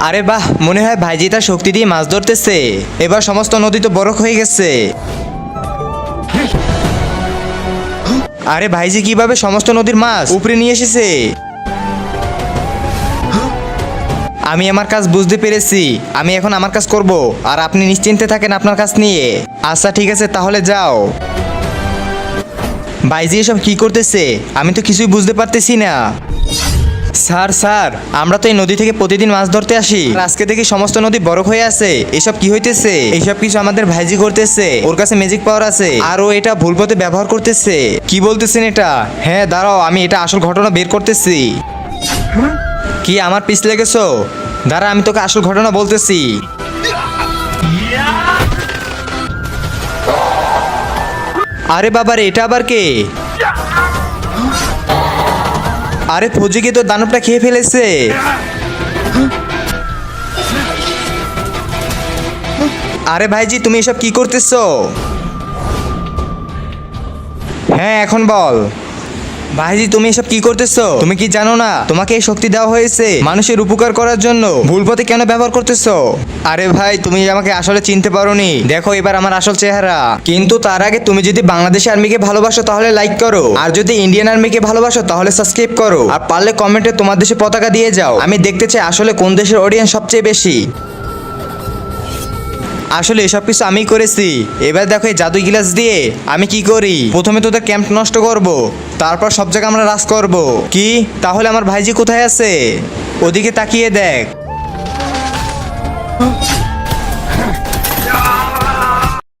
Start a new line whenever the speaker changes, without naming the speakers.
আরে বাহ, মনে হয় ভাইজি তার শক্তি দিয়ে মাছ ধরতেছে। এবার সমস্ত নদী তো বরফ হয়ে গেছে। আরে ভাইজি কিভাবে সমস্ত নদীর মাছ উপরে নিয়ে এসেছে? আমি আমার কাজ বুঝতে পেরেছি। আমি এখন আমার কাজ করব, আর আপনি নিশ্চিন্তে থাকেন আপনার কাজ নিয়ে। আচ্ছা ঠিক আছে, তাহলে যাও। ভাইজি এসব কি করতেছে? আমি তো কিছুই বুঝতে পারতেছি না। স্যার, আমরা তো এই নদী থেকে প্রতিদিন মাছ ধরতে আসি, আর আজকে থেকে সমস্ত নদী বরফ হয়ে আছে। এসব কি হইতেছে? এইসব কিছু আমাদের ভাইজি করতেছে। ওর কাছে ম্যাজিক পাওয়ার আছে, আর ও এটা ভুল পথে ব্যবহার করতেছে। কি বলতেছেন এটা? হ্যাঁ দাঁড়াও, আমি এটা আসল ঘটনা বের করতেছি। কি আমার পিছ লেগেছো? দাঁড়া, আমি তোকে আসল ঘটনা বলতেছি। আরে বাবারে, এটা আবার কে? আরে ফৌজিকে তো দানবটা খেয়ে ফেলেছে। আরে ভাইজি, তুমি এসব কি করতেছো? হ্যাঁ এখন বল। ভাইজি তুমি এসব কি করতেছো? তুমি কি জানো না তোমাকে এই শক্তি দেওয়া হয়েছে মানুষের উপকার করার জন্য? ভুল পথে কেন ব্যবহার করতেছো? আরে ভাই, তুমি আমাকে আসলে চিনতে পারোনি। দেখো এবার আমার আসল চেহারা। কিন্তু তার আগে তুমি যদি বাংলাদেশ আর্মিকে ভালোবাসো তাহলে লাইক করো, আর যদি ইন্ডিয়ান আর্মিকে ভালোবাসো তাহলে সাবস্ক্রাইব করো, আর পারলে কমেন্টে তোমার দেশে পতাকা দিয়ে যাও। আমি দেখতে চাই আসলে কোন দেশের অডিয়েন্স সবচেয়ে বেশি। আসলে এসব কিছু আমি করেছি। এবার দেখো এই জাদু গিলাস দিয়ে আমি কি করি। প্রথমে তোদের ক্যাম্প নষ্ট করব, তারপর সব জায়গায় আমরা রাজ করব। কি তাহলে আমার ভাইজি কোথায় আছে? ওদিকে তাকিয়ে দেখ।